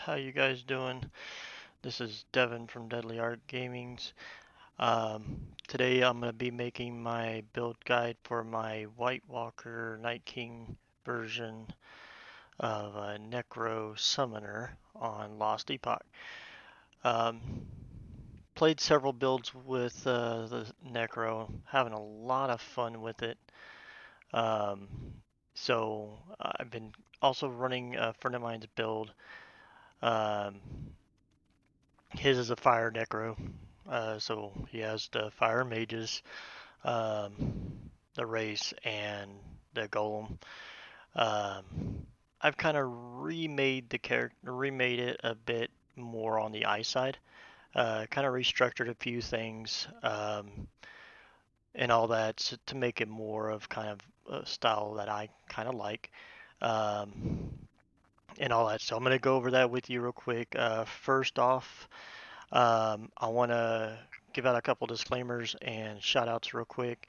How you guys doing? This is Devin from Deadly Art Gaming's. Today I'm going to be making my build guide for my White Walker Night King version of a Necro Summoner on Lost Epoch. Um, Played several builds with the Necro, having a lot of fun with it. Um, I've been also running a friend of mine's build. Um, His is a fire necro, so he has the fire mages, the race, and the golem. I've kind of remade the character, remade it a bit more on the ice side. Kind of restructured a few things and all that to make it more of kind of a style that I kind of like. Um, and all that. So I'm going to go over that with you real quick. First off, I want to give out a couple disclaimers and shout outs real quick.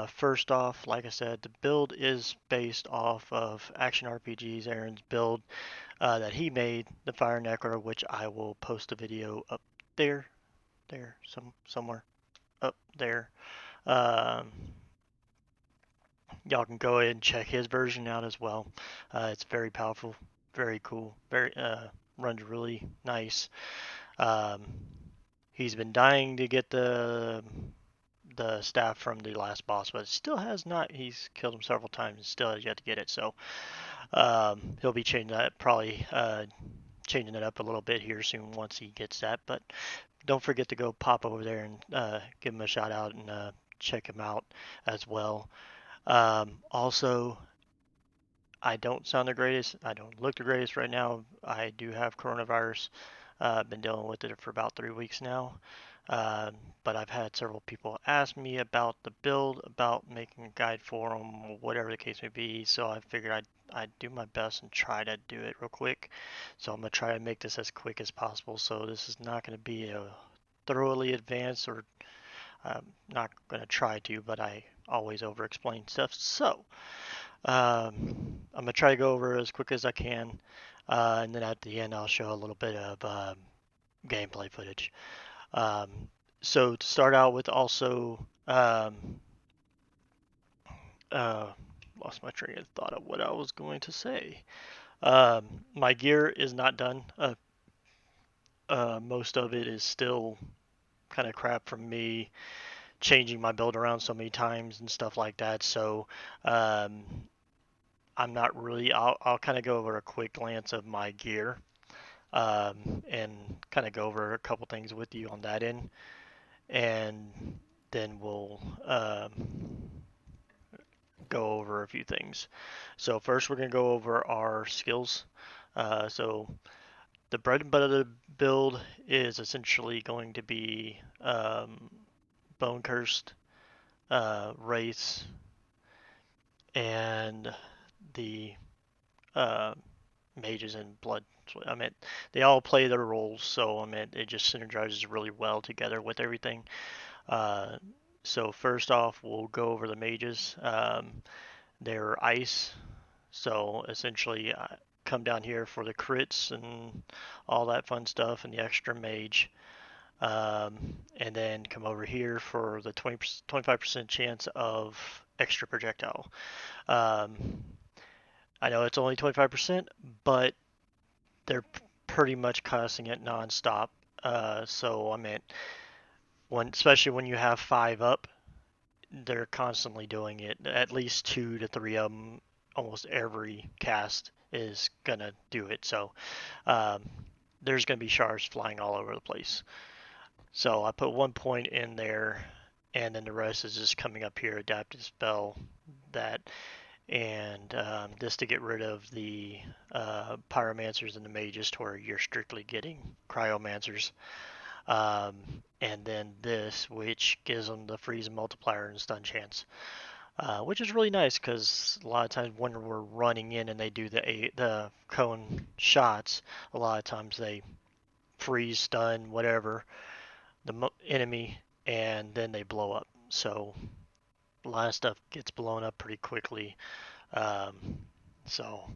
First off, like I said, the build is based off of Action RPG's Aaron's build that he made, the Fire Necro, which I will post a video up there, somewhere up there. Um, y'all can go ahead and check his version out as well. It's very powerful, very cool, very runs really nice. Um, he's been dying to get the staff from the last boss, but still has not. He's killed him several times and still has yet to get it. So he'll be changing that, probably changing it up a little bit here soon once he gets that. But don't forget to go pop over there and give him a shout out and check him out as well. Also, I don't sound the greatest. I don't look the greatest right now. I do have coronavirus. I've been dealing with it for about 3 weeks now. Uh, but I've had several people ask me about the build, about making a guide for them, whatever the case may be. So I figured I'd do my best and try to do it real quick. So I'm going to try to make this as quick as possible. So this is not going to be a thoroughly advanced, or I'm not going to try to, but I always over explain stuff. So I'm gonna try to go over as quick as I can, and then at the end I'll show a little bit of gameplay footage. Um, so to start out with, also uh, lost my train of thought of what I was going to say. My gear is not done. Most of it is still kind of crap from me changing my build around so many times and stuff like that. So um, I'm not really. I'll kind of go over a quick glance of my gear and kind of go over a couple things with you on that end, and then we'll go over a few things. So first, we're gonna go over our skills. So the bread and butter of the build is essentially going to be bone cursed, wraiths, and the uh, mages and blood. I mean, they all play their roles, so I mean, it just synergizes really well together with everything. Uh, so first off, we'll go over the mages. They're ice, so essentially come down here for the crits and all that fun stuff and the extra mage. And then come over here for the 25% chance of extra projectile. Um, I know it's only 25%, but they're pretty much cussing it nonstop. So I mean, especially when you have five up, they're constantly doing it. At least two to three of them, almost every cast is gonna do it. So um, there's gonna be shards flying all over the place. So I put 1 point in there, and then the rest is just coming up here, adaptive spell that, and this to get rid of the pyromancers and the mages, to where you're strictly getting cryomancers. And then this, which gives them the freeze and multiplier and stun chance, which is really nice because a lot of times when we're running in and they do the cone shots, a lot of times they freeze, stun, whatever the enemy, and then they blow up. So a lot of stuff gets blown up pretty quickly. Um, so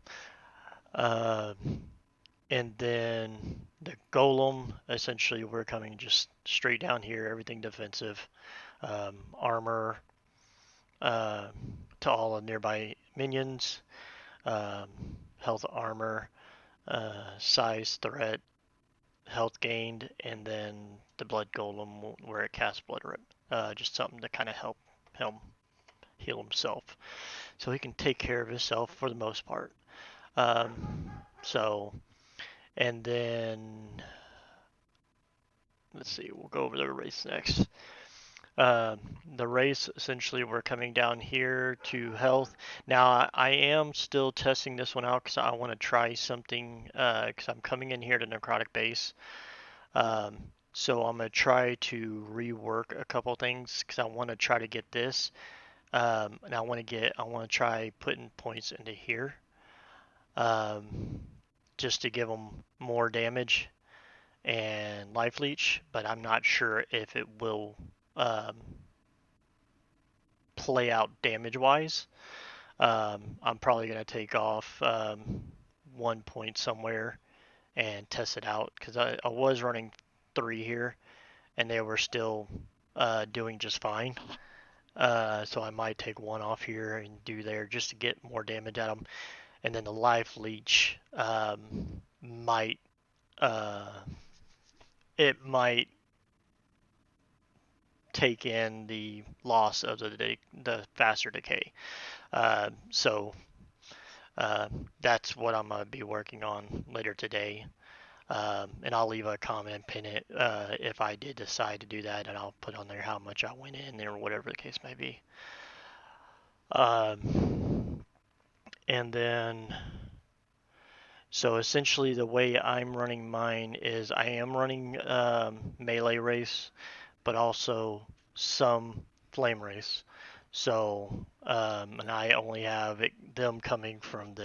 uh, And then the golem, essentially we're coming just straight down here, everything defensive, armor to all the nearby minions, um, health armor, size threat, health gained, and then the blood golem where it casts blood rip. Just something to kind of help him heal himself, so he can take care of himself for the most part. So, and then let's see, we'll go over the race next. The race, essentially, we're coming down here to health. Now, I am still testing this one out because I want to try something, because I'm coming in here to necrotic base. So I'm going to try to rework a couple things because I want to try to get this. And I want to try putting points into here, just to give them more damage and life leech, but I'm not sure if it will play out damage wise. I'm probably going to take off 1 point somewhere and test it out because I was running 3 here and they were still doing just fine. So I might take 1 off here and do there just to get more damage at them. And then the life leech might it might take in the loss of the faster decay. So that's what I'm gonna be working on later today. And I'll leave a comment, pin it if I did decide to do that, and I'll put on there how much I went in or whatever the case may be. And then, so essentially the way I'm running mine is I am running melee race, but also some flame race. So, and I only have them coming from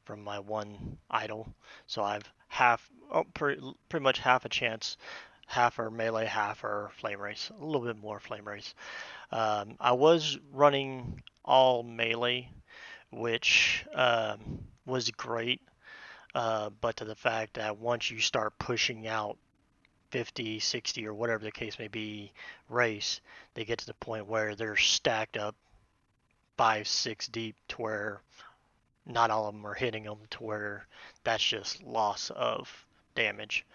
from my one idol. So I've pretty much half a chance, half are melee, half are flame race, a little bit more flame race. I was running all melee, which was great, but to the fact that once you start pushing out 50, 60, or whatever the case may be race, they get to the point where they're stacked up 5, 6 deep to where not all of them are hitting them, to where that's just loss of damage.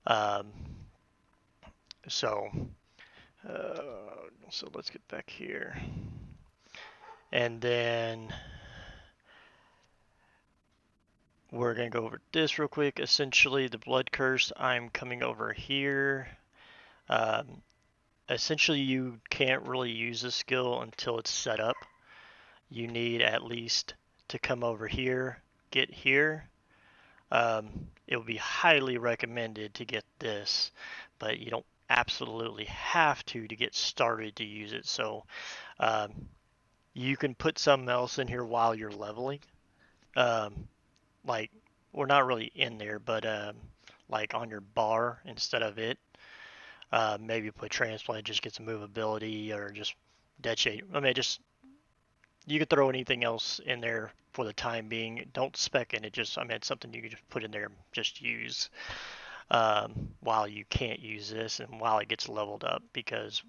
Um, so, so let's get back here. And then we're going to go over this real quick. Essentially, the blood curse, I'm coming over here. Essentially, you can't really use this skill until it's set up. You need at least to come over here, get here. It would be highly recommended to get this, but you don't absolutely have to get started to use it. So you can put something else in here while you're leveling. Like, we're not really in there, but like on your bar instead of it. Maybe put transplant, just get some movability, or just dead shade. I mean, just you could throw anything else in there for the time being. Don't spec in it. Just, I mean, it's something you could just put in there, just use while you can't use this and while it gets leveled up, because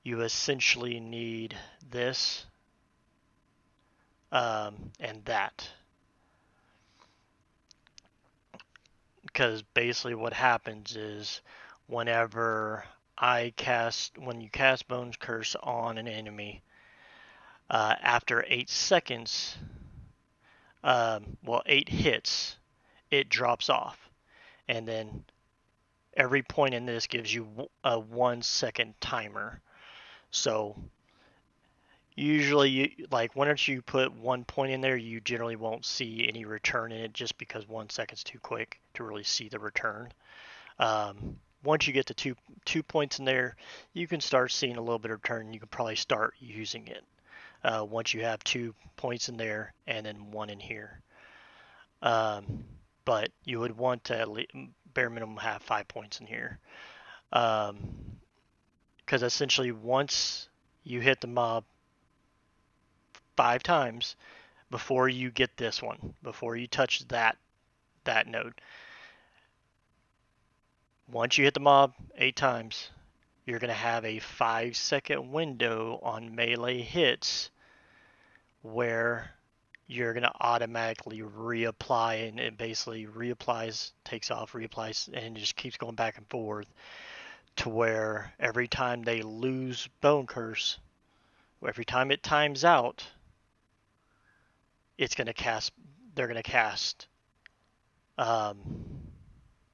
you essentially need this and that. Because basically what happens is whenever when you cast Bone's Curse on an enemy, after 8 seconds, 8 hits, it drops off. And then every point in this gives you a 1 second timer. So usually, like, once you put 1 point in there, you generally won't see any return in it, just because 1 second's too quick to really see the return. Once you get to 2 points in there, you can start seeing a little bit of return. You can probably start using it once you have 2 points in there and then 1 in here. But you would want to at least bare minimum have 5 points in here, because essentially once you hit the mob 5 times before you get this one, before you touch that that node. Once you hit the mob 8 times, you're going to have a 5-second window on melee hits where you're going to automatically reapply, and it basically reapplies, takes off, reapplies, and it just keeps going back and forth to where every time they lose Bone Curse, every time it times out, it's going to cast, they're going to cast um,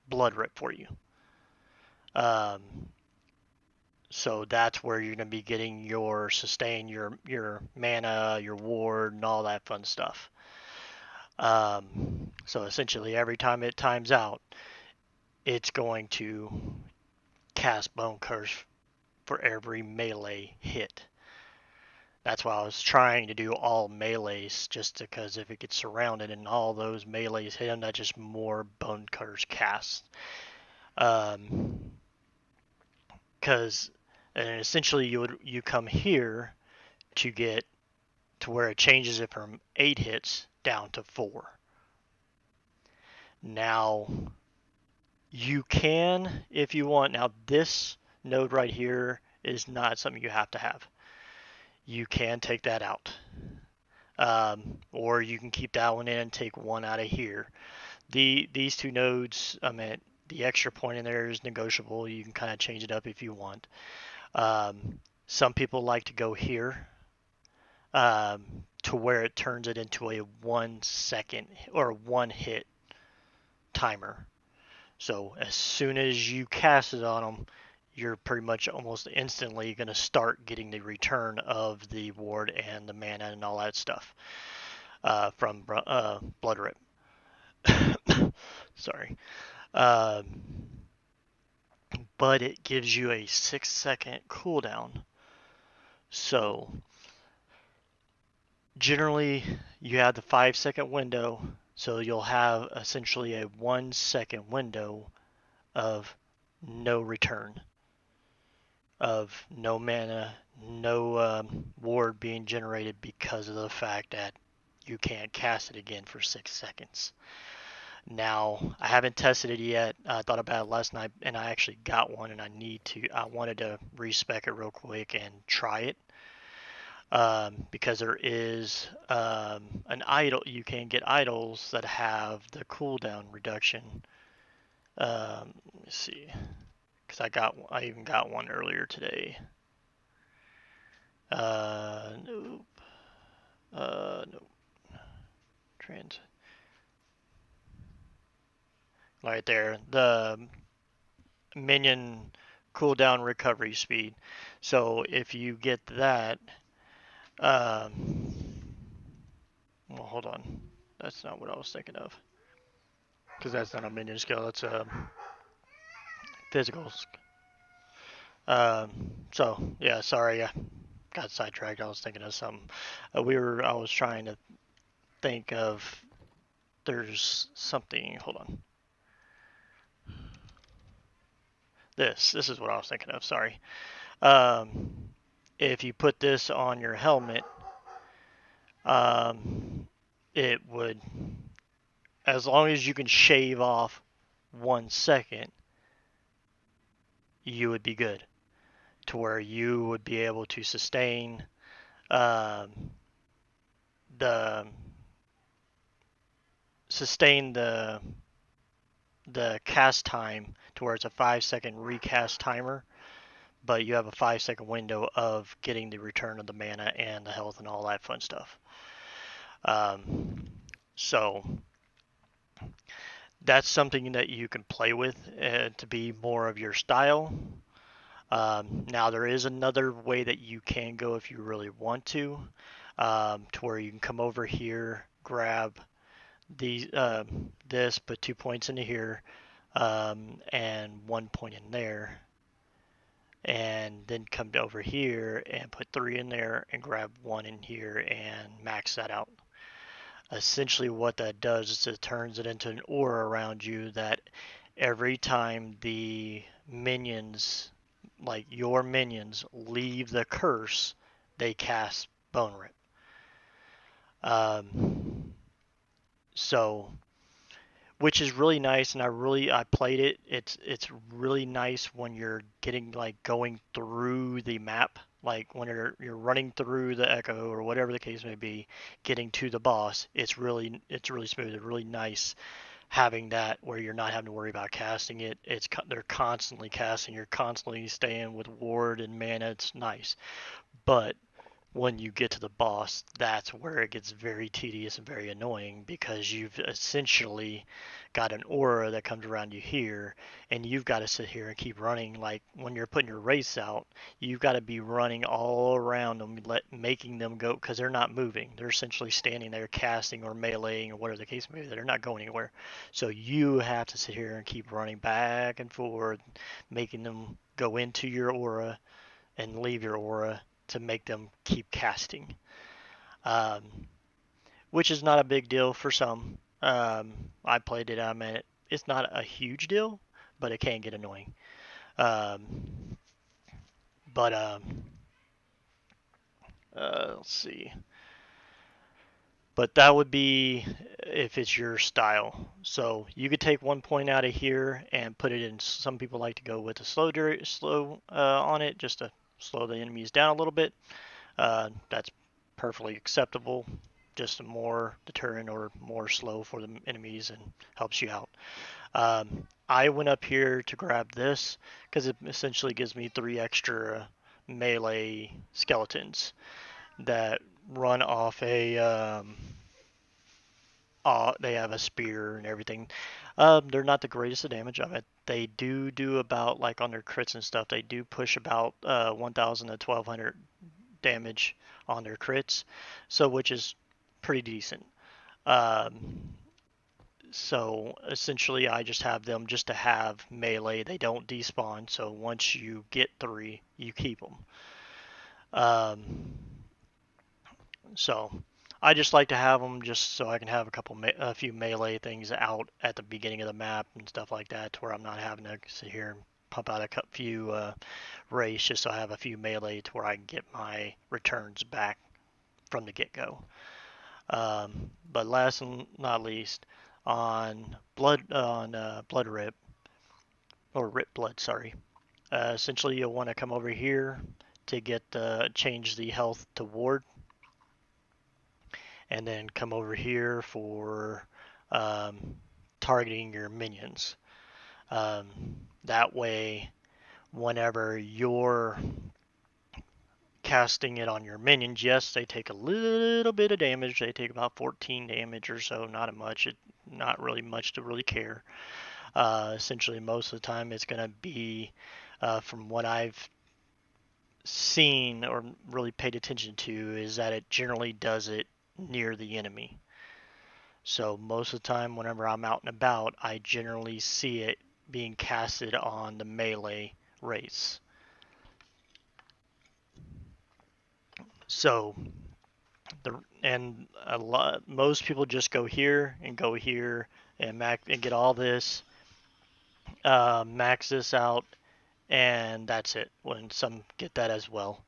Blood Rip for you. So that's where you're going to be getting your sustain, your mana, your ward, and all that fun stuff. So essentially, every time it times out, it's going to cast Bone Curse for every melee hit. That's why I was trying to do all melees, just because if it gets surrounded and all those melees hit him, that's just more Bone Curse cast. Because essentially you come here to get to where it changes it from 8 hits down to 4. Now you can, if you want. Now this node right here is not something you have to have. You can take that out. Or you can keep that one in and take one out of here. These two nodes, I mean, the extra point in there is negotiable. You can kind of change it up if you want. Some people like to go here to where it turns it into a 1 second or 1 hit timer. So as soon as you cast it on them, you're pretty much almost instantly going to start getting the return of the ward and the mana and all that stuff from Blood Rip. Sorry. But it gives you a 6-second cooldown. So generally you have the 5-second window, so you'll have essentially a 1-second window of no return, of no mana, no ward being generated because of the fact that you can't cast it again for 6 seconds. Now, I haven't tested it yet. I thought about it last night, and I actually got one, and I wanted to respec it real quick and try it. Because there is an idol, you can get idols that have the cooldown reduction. Let me see, because I even got one earlier today. Nope. Nope. Trans. Right there, the minion cooldown recovery speed. So if you get that, well, hold on, that's not what I was thinking of, because that's not a minion skill. That's a physical. So yeah, sorry, I got sidetracked. I was thinking of something. I was trying to think of. There's something. Hold on. This is what I was thinking of. Sorry. If you put this on your helmet, it would, as long as you can shave off 1 second, you would be good to where you would be able to sustain the cast time to where it's a 5-second recast timer, but you have a 5-second window of getting the return of the mana and the health and all that fun stuff. So that's something that you can play with to be more of your style. Now there is another way that you can go if you really want to where you can come over here, grab this, put 2 points into here, and 1 point in there, and then come over here and put 3 in there and grab 1 in here and max that out. Essentially what that does is it turns it into an aura around you that every time the minions, like your minions, leave the curse, they cast Bone Rip. So which is really nice. And I played it. It's really nice when you're getting like going through the map, like when you're running through the Echo or whatever the case may be, getting to the boss. It's really smooth. It's really nice having that where you're not having to worry about casting it. They're constantly casting. You're constantly staying with ward and mana. It's nice, but when you get to the boss, that's where it gets very tedious and very annoying because you've essentially got an aura that comes around you here, and you've got to sit here and keep running. Like when you're putting your race out, you've got to be running all around them, making them go because they're not moving. They're essentially standing there casting or meleeing or whatever the case may be. They're not going anywhere. So you have to sit here and keep running back and forth, making them go into your aura and leave your aura to make them keep casting, um, which is not a big deal for some. I played it. I mean, it's not a huge deal, but it can get annoying. Um, but let's see. But that would be if it's your style. So you could take 1 point out of here and put it in. Some people like to go with a slow on it, just to slow the enemies down a little bit. That's perfectly acceptable. Just more deterrent or more slow for the enemies and helps you out. I went up here to grab this because it essentially gives me 3 extra melee skeletons that run off they have a spear and everything. They're not the greatest of damage. I mean, they do about like on their crits and stuff. They do push about 1,000 to 1,200 damage on their crits, so which is pretty decent. Um, so essentially, I just have them just to have melee. They don't despawn, so once you get 3, you keep them. Um, so I just like to have them just so I can have a few melee things out at the beginning of the map and stuff like that, to where I'm not having to sit here and pump out a few race just so I have a few melee to where I can get my returns back from the get-go. But last and not least, on Blood Rip or Rip Blood, sorry. Essentially, you'll want to come over here to get change the health to ward, and then come over here for um, targeting your minions. Um, that way, whenever you're casting it on your minions, yes, they take a little bit of damage. They take about 14 damage or so, not really much to really care. Essentially, most of the time, it's going to be, from what I've seen or really paid attention to, is that it generally does it near the enemy. So most of the time, whenever I'm out and about, I generally see it being casted on the melee race. So most people just go here and get all this, max this out, and that's it. When some get that as well.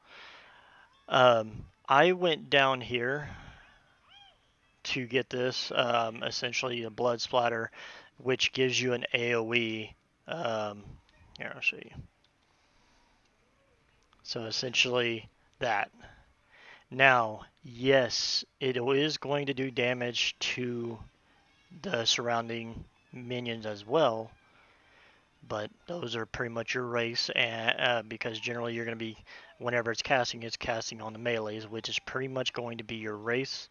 I went down here to get this, essentially a blood splatter, which gives you an AoE. Here, I'll show you. So essentially that. Now, yes, it is going to do damage to the surrounding minions as well, but those are pretty much your race, and because generally you're going to be, whenever it's casting on the melees, which is pretty much going to be your race,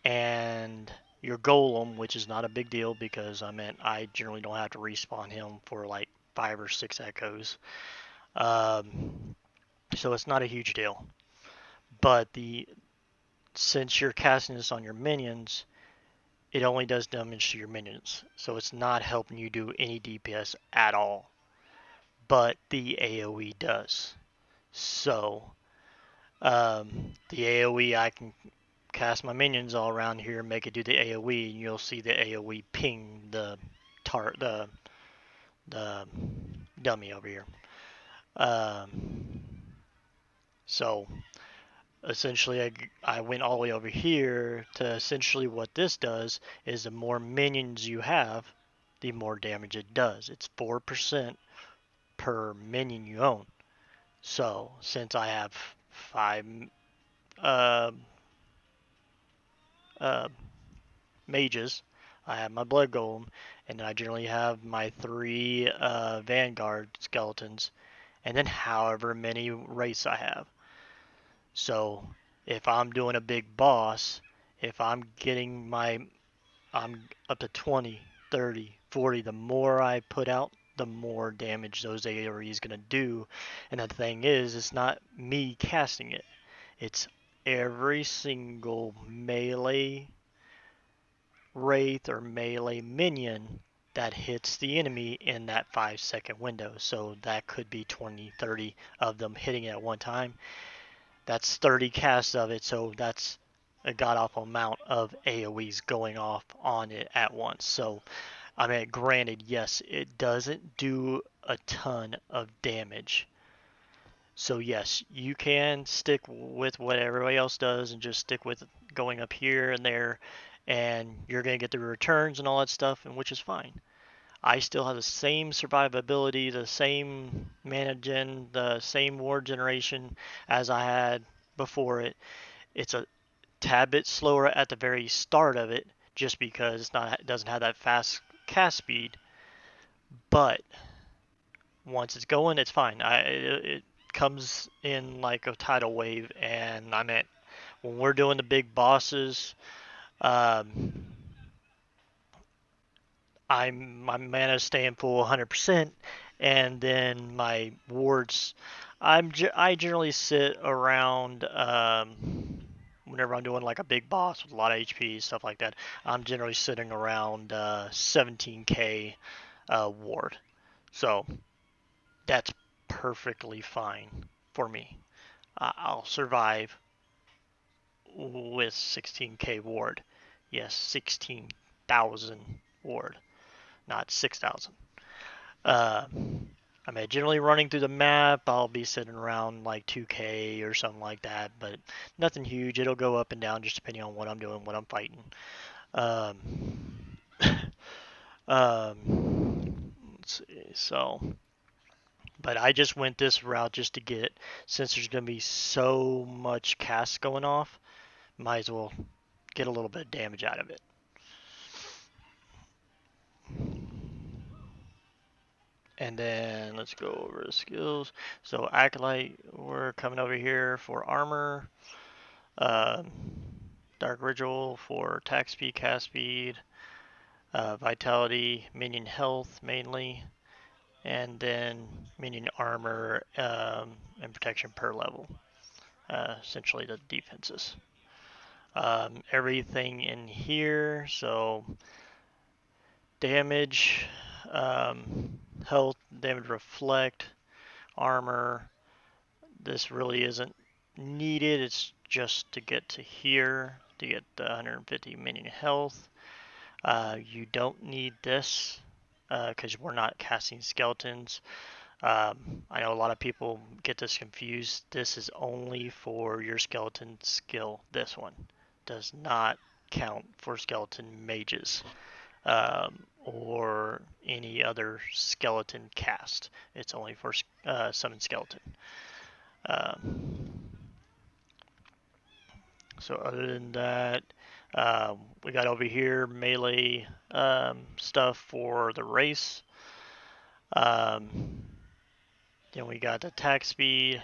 and your golem, which is not a big deal because I generally don't have to respawn him for like 5 or 6 echoes, so it's not a huge deal. But since you're casting this on your minions, it only does damage to your minions, so it's not helping you do any DPS at all. But the AoE does. So the AoE, I can cast my minions all around here, make it do the AoE, and you'll see the AoE ping the dummy over here. So essentially I went all the way over here to essentially what this does is the more minions you have, the more damage it does. It's 4% per minion you own. So since I have 5 uh, uh, mages, I have my blood golem, and then I generally have my 3 vanguard skeletons, and then however many wraiths I have. So if I'm doing a big boss, if I'm up to 20, 30, 40, the more I put out, the more damage those AoE is going to do. And the thing is, it's not me casting it. It's every single melee wraith or melee minion that hits the enemy in that 5-second window. So that could be 20, 30 of them hitting it at one time. That's 30 casts of it, so that's a god awful amount of AoEs going off on it at once. So, I mean, granted, yes, it doesn't do a ton of damage. So, yes, you can stick with what everybody else does and just stick with going up here and there, and you're going to get the returns and all that stuff, and which is fine. I still have the same survivability, the same mana gen, the same ward generation as I had before it. It's a tad bit slower at the very start of it, just because it doesn't have that fast cast speed. But once it's going, it's fine. It comes in like a tidal wave, and I mean, when we're doing the big bosses, um, my mana staying full 100%, and then my wards, I generally sit around whenever I'm doing like a big boss with a lot of HP stuff like that. I'm generally sitting around 17k ward, so that's perfectly fine for me. I'll survive with 16k ward. Yes, 16,000 ward, not 6,000. Uh, I mean, generally running through the map, I'll be sitting around like 2K or something like that, but nothing huge. It'll go up and down just depending on what I'm doing, what I'm fighting. Um, let's see. So, but I just went this route just to get, since there's going to be so much cast going off, might as well get a little bit of damage out of it. And then let's go over the skills. So Acolyte, we're coming over here for armor. Uh, Dark Ritual for attack speed, cast speed. Vitality, minion health mainly. And then minion armor and protection per level. Essentially the defenses. Everything in here, so damage, health, damage reflect, armor. This really isn't needed. It's just to get to here to get the 150 minion health. You don't need this because we're not casting skeletons. I know a lot of people get this confused. This is only for your skeleton skill. This one does not count for skeleton mages or any other skeleton cast. It's only for summon skeleton. So other than that, we got over here melee stuff for the race. Then we got attack speed,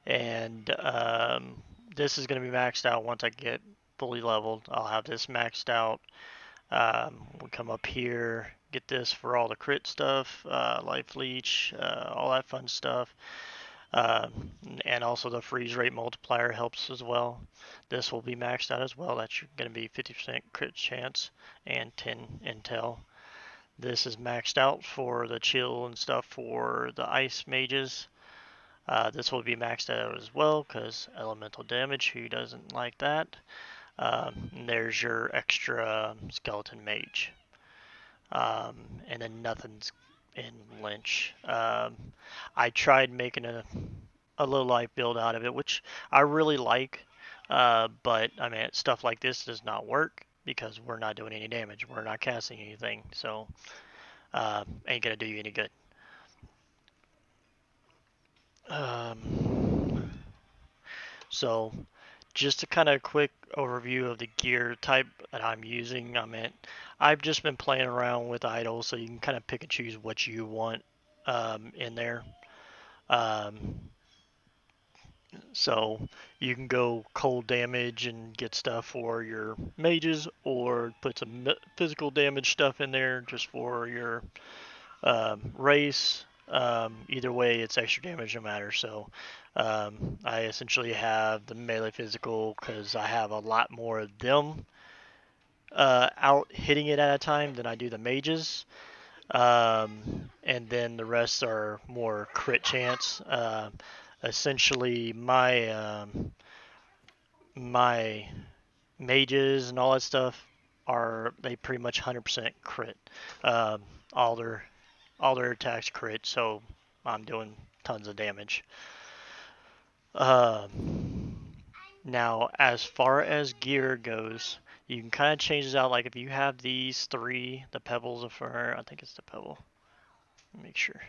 and this is going to be maxed out once I get fully leveled. I'll have this maxed out. We come up here, get this for all the crit stuff, life leech, all that fun stuff. And also the freeze rate multiplier helps as well. This will be maxed out as well. That's going to be 50% crit chance and 10 intel. This is maxed out for the chill and stuff for the ice mages. This will be maxed out as well because elemental damage, who doesn't like that? And there's your extra skeleton mage. And then nothing's in Lynch. I tried making a low life build out of it, which I really like. But I mean, stuff like this does not work because we're not doing any damage. We're not casting anything, so ain't gonna do you any good. Um, so just a kind of quick overview of the gear type that I'm using. I mean, I've just been playing around with idols, so you can kind of pick and choose what you want in there. Um, So you can go cold damage and get stuff for your mages, or put some physical damage stuff in there just for your race. Either way, it's extra damage no matter. So I essentially have the melee physical because I have a lot more of them out hitting it at a time than I do the mages. And then the rest are more crit chance. Essentially, my mages and all that stuff are they pretty much 100% crit. Um, all their all their attacks crit, so I'm doing tons of damage. Um, Now, as far as gear goes, you can kind of change this out. Like if you have these three, the pebbles of fire, I think it's the pebble. Make sure.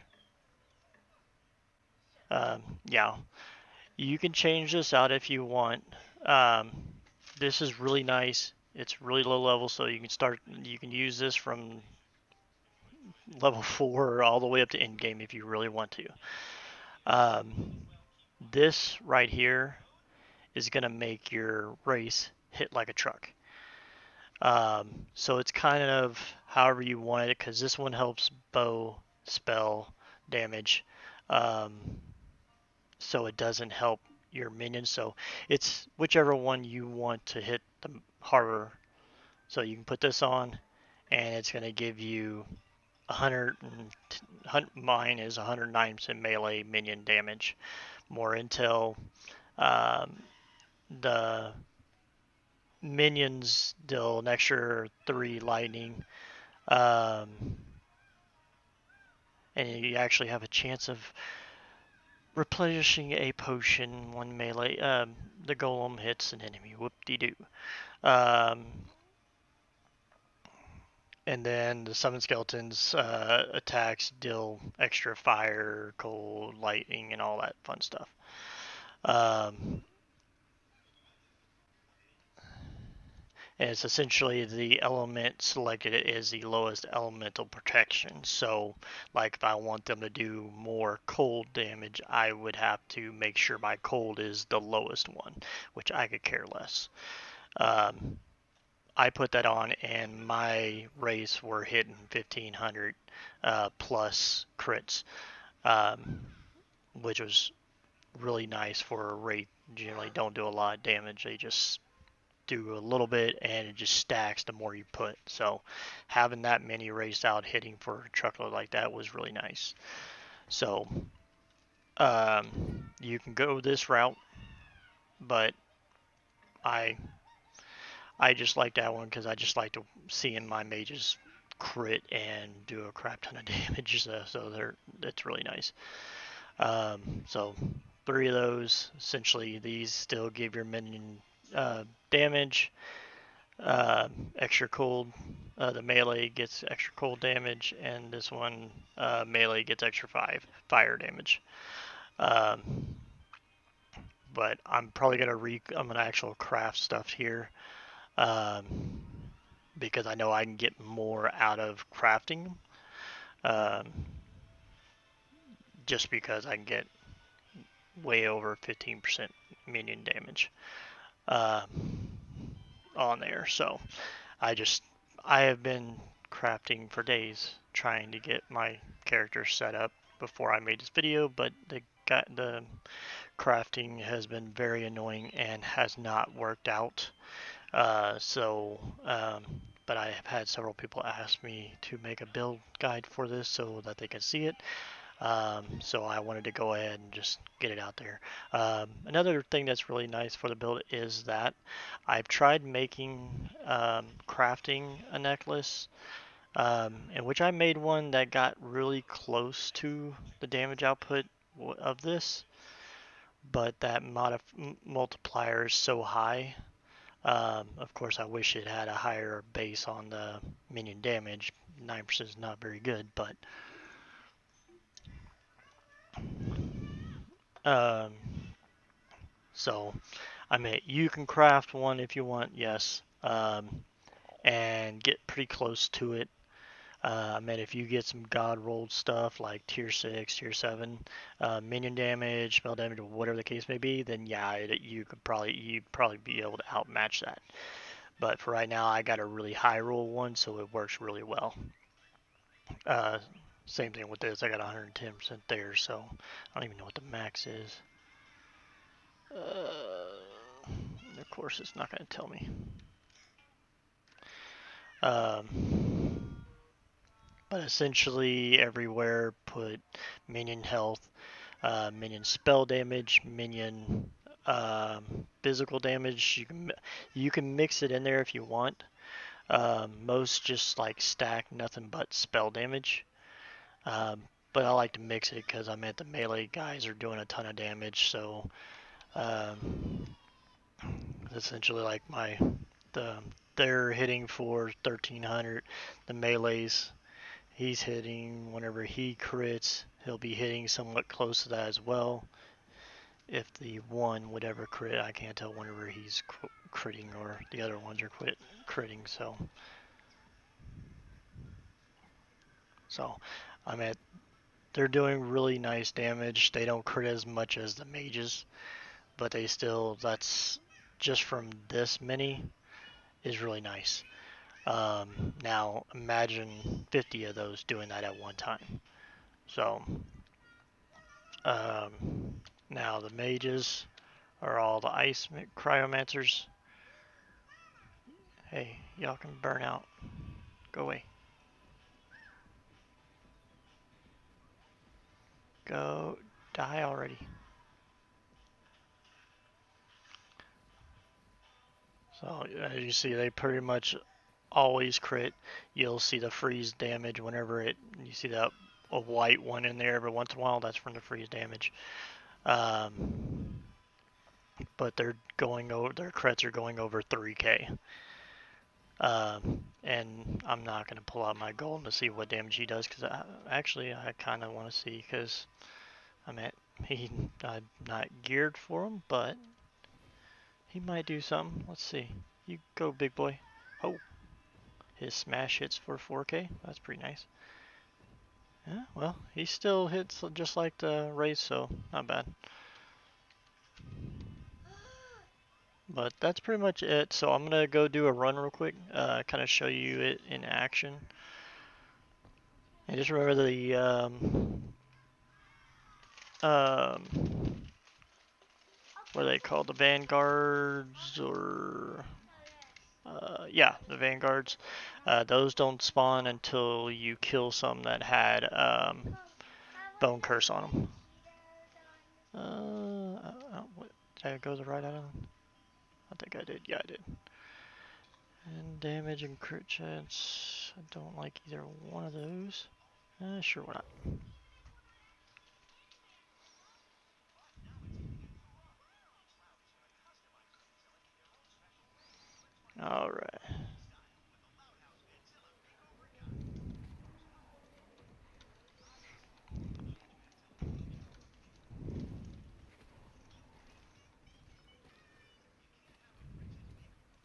Yeah, you can change this out if you want. Um, this is really nice. It's really low level, so you can start. You can use this from level 4 all the way up to end game if you really want to. Um, this right here is gonna make your race hit like a truck. So it's kind of however you want it, because this one helps bow spell damage. Um, so it doesn't help your minions. So it's whichever one you want to hit the harder. So you can put this on, and it's going to give you 100. Mine is 109% melee minion damage. More intel. Um, the minions deal an extra 3 lightning. Um, and you actually have a chance of replenishing a potion when melee the golem hits an enemy. Whoop-de-doo. Um, and then the summon skeletons attacks deal extra fire, cold, lightning, and all that fun stuff. Um, and it's essentially the element selected is the lowest elemental protection. So, like if I want them to do more cold damage, I would have to make sure my cold is the lowest one, which I could care less. Um, I put that on, and my race were hitting 1500 plus crits, um, which was really nice for a raid. Generally, don't do a lot of damage. They just do a little bit, and it just stacks the more you put. So, having that many raced out hitting for a truckload like that was really nice. So, you can go this route, but I I just like that one because I just like to seeing my mages crit and do a crap ton of damage. So it's really nice. So 3 of those. Essentially, these still give your minion damage, extra cold. The melee gets extra cold damage, and this one melee gets extra 5 fire damage. Um, but I'm probably I'm gonna actual craft stuff here. Um, because I know I can get more out of crafting, um, just because I can get way over 15% minion damage uh, on there. So I just I have been crafting for days trying to get my character set up before I made this video, but the crafting has been very annoying and has not worked out. But I have had several people ask me to make a build guide for this so that they can see it. So I wanted to go ahead and just get it out there. Another thing that's really nice for the build is that I've tried making crafting a necklace, in which I made one that got really close to the damage output of this. but that multiplier is so high. Of course, I wish it had a higher base on the minion damage. 9% is not very good, but um, so I mean, you can craft one if you want, yes, and get pretty close to it. I mean, if you get some god rolled stuff like tier 6, tier 7, minion damage, spell damage, or whatever the case may be, then yeah, you'd probably be able to outmatch that. But for right now, I got a really high roll one, so it works really well. Uh, Same thing with this. I got 110% there, so I don't even know what the max is. Of course, it's not going to tell me. But essentially, everywhere put minion health, minion spell damage, minion physical damage. You can mix it in there if you want. Most just like stack nothing but spell damage. Um, but I like to mix it because I mean the melee guys are doing a ton of damage, so um, essentially like the they're hitting for 1300. The melees, he's hitting whenever he crits, he'll be hitting somewhat close to that as well. If the one would ever crit, I can't tell whenever he's critting or the other ones are critting. So I mean they're doing really nice damage. They don't crit as much as the mages, but they still, that's just from this many is really nice. Now imagine 50 of those doing that at one time. So um, now the mages are all the ice cryomancers. Hey, y'all can burn out. Go away. Go die already. So as you see, they pretty much always crit. You'll see the freeze damage whenever you see that a white one in there every once in a while. That's from the freeze damage. Um, but their crits are going over 3k. And I'm not gonna pull out my golem to see what damage he does because I kind of want to see because I mean I'm not geared for him, but he might do something. Let's see. You go, big boy. Oh, his smash hits for 4k. That's pretty nice. Yeah, well, he still hits just like the race, so not bad. But that's pretty much it. So I'm gonna go do a run real quick, kind of show you it in action. And just remember um, what are they called? The vanguards, or yeah, the vanguards. Those don't spawn until you kill some that had bone curse on them. Did I go the right item? I think I did. Yeah, I did. And damage and crit chance. I don't like either one of those. Sure, why not? Alright.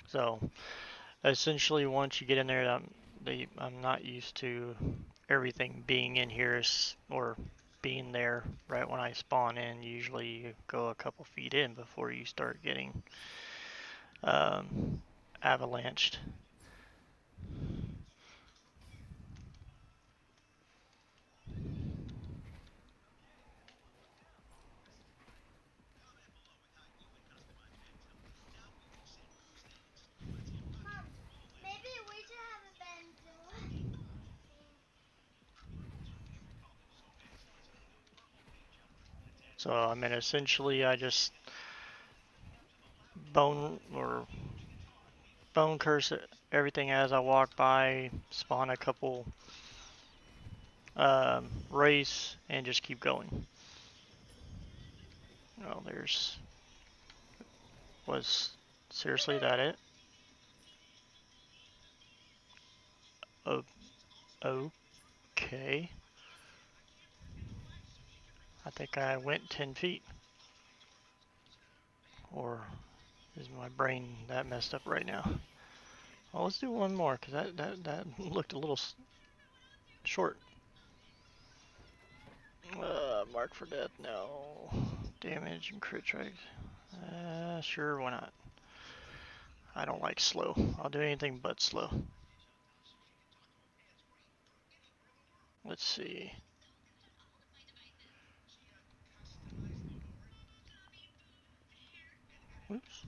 So, essentially, once you get in there, I'm not used to everything being in here or being there right when I spawn in. Usually, you go a couple feet in before you start getting avalanched. So, I mean, essentially, I just bone or bone curse everything as I walk by, spawn a couple race, and just keep going. Oh, there's... Was seriously that it? Oh, okay. I think I went 10 feet. Or is my brain that messed up right now? Well, let's do one more, because that looked a little short. Mark for death, no. Damage and crit strike. Sure, why not? I don't like slow. I'll do anything but slow. Let's see. Oops.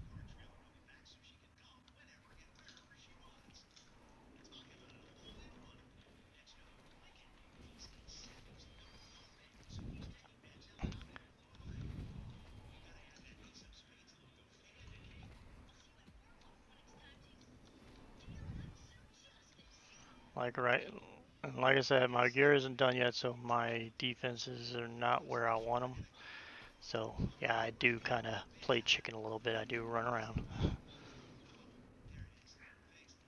Like right, and like I said, my gear isn't done yet, so my defenses are not where I want them. So yeah, I do kind of play chicken a little bit. I do run around.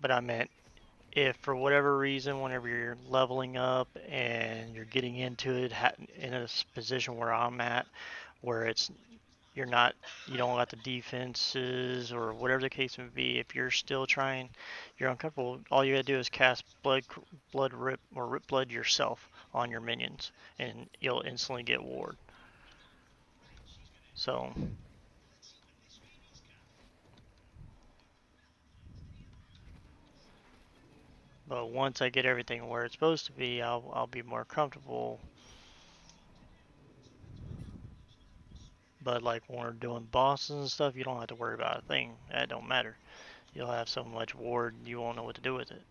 But I meant if for whatever reason, whenever you're leveling up and you're getting into it in a position where I'm at, where it's you're not, you don't got the defenses or whatever the case may be, if you're still trying, you're uncomfortable, all you gotta do is cast blood rip or rip blood yourself on your minions and you'll instantly get ward. So, but once I get everything where it's supposed to be, I'll be more comfortable. But like when we're doing bosses and stuff, you don't have to worry about a thing. That don't matter. You'll have so much ward, you won't know what to do with it.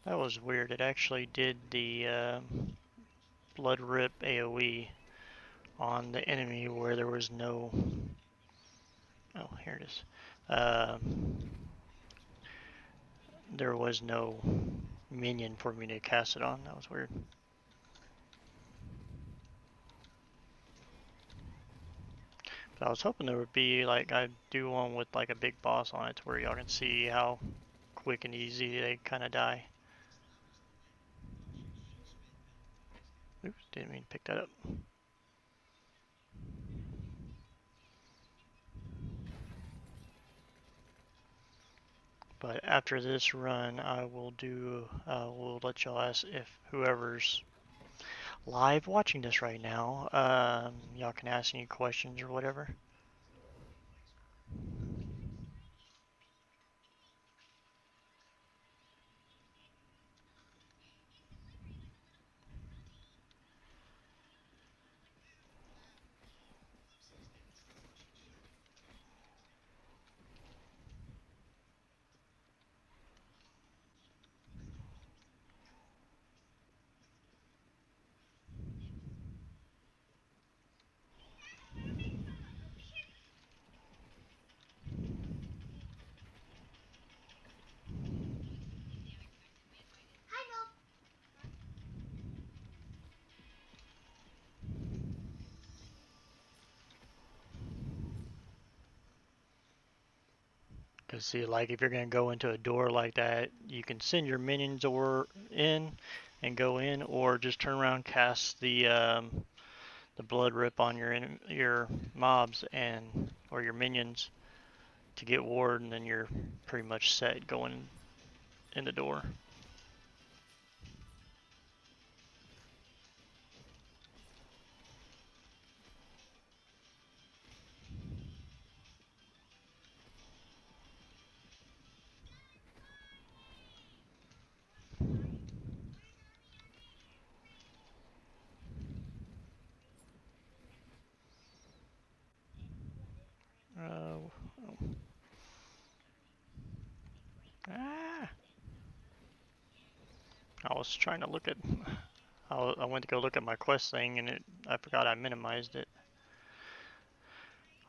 That was weird. It actually did the blood rip AoE on the enemy where there was no. Oh, here it is. There was no minion for me to cast it on. That was weird. But I was hoping there would be like I do one with like a big boss on it, to where y'all can see how quick and easy they kind of die. Oops, didn't mean to pick that up. But after this run, I will do. We'll let y'all ask if whoever's live watching this right now, y'all can ask any questions or whatever. Because see, like if you're gonna go into a door like that, you can send your minions or in and go in, or just turn around, cast the blood rip on your mobs and or your minions to get ward, and then you're pretty much set going in the door. Oh. Ah! I was trying to look at. I went to go look at my quest thing and I forgot I minimized it.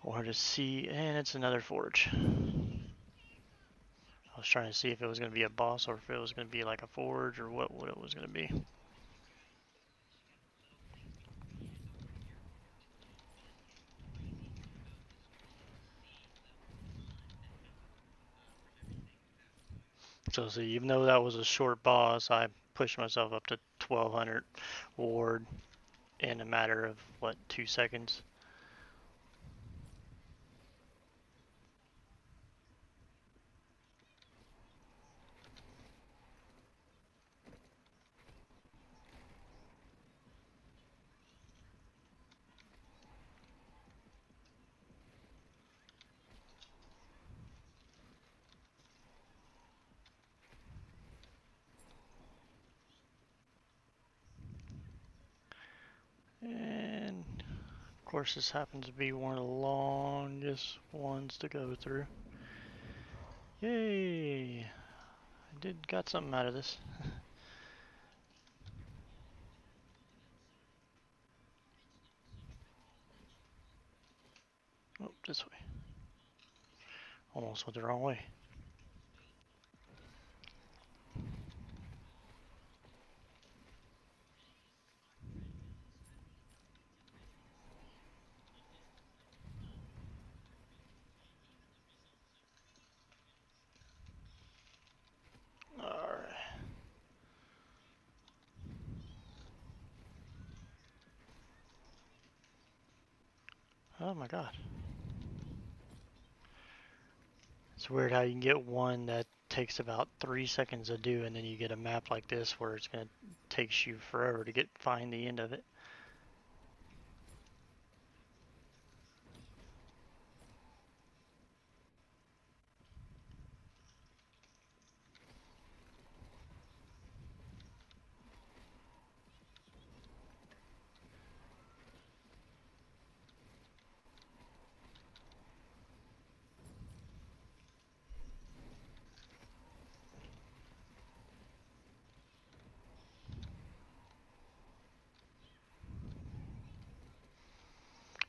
I wanted to see, and it's another forge. I was trying to see if it was going to be a boss or if it was going to be like a forge or what it was going to be. So see, even though that was a short boss, I pushed myself up to 1200 ward in a matter of, what, 2 seconds? And of course this happens to be one of the longest ones to go through. Yay! I got something out of this. Oh, this way. Almost went the wrong way. Alright. Oh my god. It's weird how you can get one that takes about 3 seconds to do, and then you get a map like this where it's going to takes you forever to find the end of it.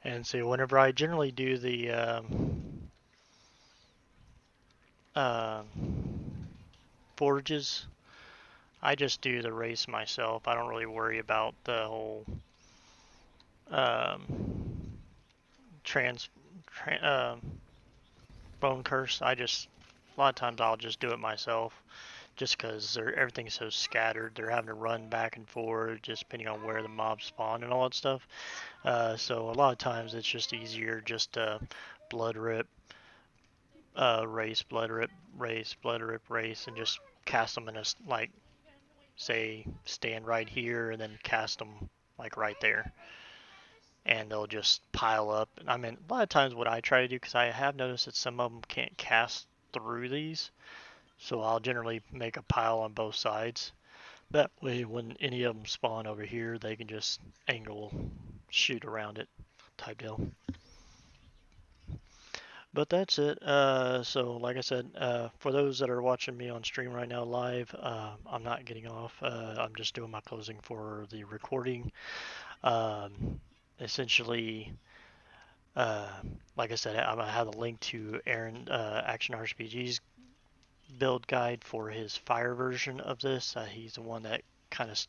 And see, whenever I generally do the uh, forges, I just do the race myself. I don't really worry about the whole um, trans, bone curse. A lot of times I'll just do it myself, just because everything's so scattered. They're having to run back and forth, just depending on where the mobs spawn and all that stuff. So a lot of times it's just easier just to blood rip, race, blood rip, race, blood rip, race, and just cast them in a, like, say, stand right here and then cast them like right there. And they'll just pile up. I mean, a lot of times what I try to do, because I have noticed that some of them can't cast through these, so I'll generally make a pile on both sides. That way, when any of them spawn over here, they can just angle, shoot around it, type deal. But that's it. So, like I said, for those that are watching me on stream right now live, I'm not getting off. I'm just doing my closing for the recording. Essentially, uh, like I said, I'm gonna have a link to Aaron Action RPG's build guide for his fire version of this. He's the one that kind of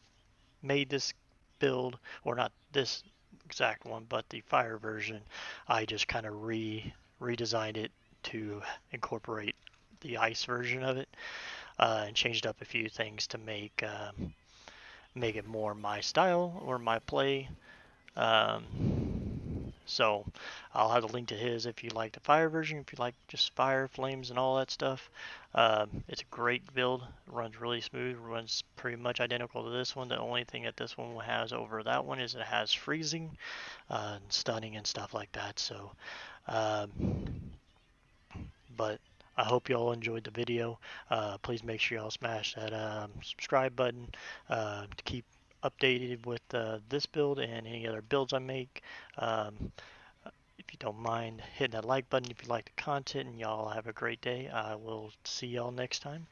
made this build, or not this exact one, but the fire version. I just kind of redesigned it to incorporate the ice version of it, and changed up a few things to make it more my style or my play. So I'll have a link to his if you like the fire version, if you like just fire, flames, and all that stuff. It's a great build, runs really smooth, runs pretty much identical to this one. The only thing that this one has over that one is it has freezing, and stunning, and stuff like that. So, um, but I hope you all enjoyed the video. Please make sure y'all smash that subscribe button to keep updated with this build and any other builds I make. If you don't mind hitting that like button if you like the content, and y'all have a great day. I will see y'all next time.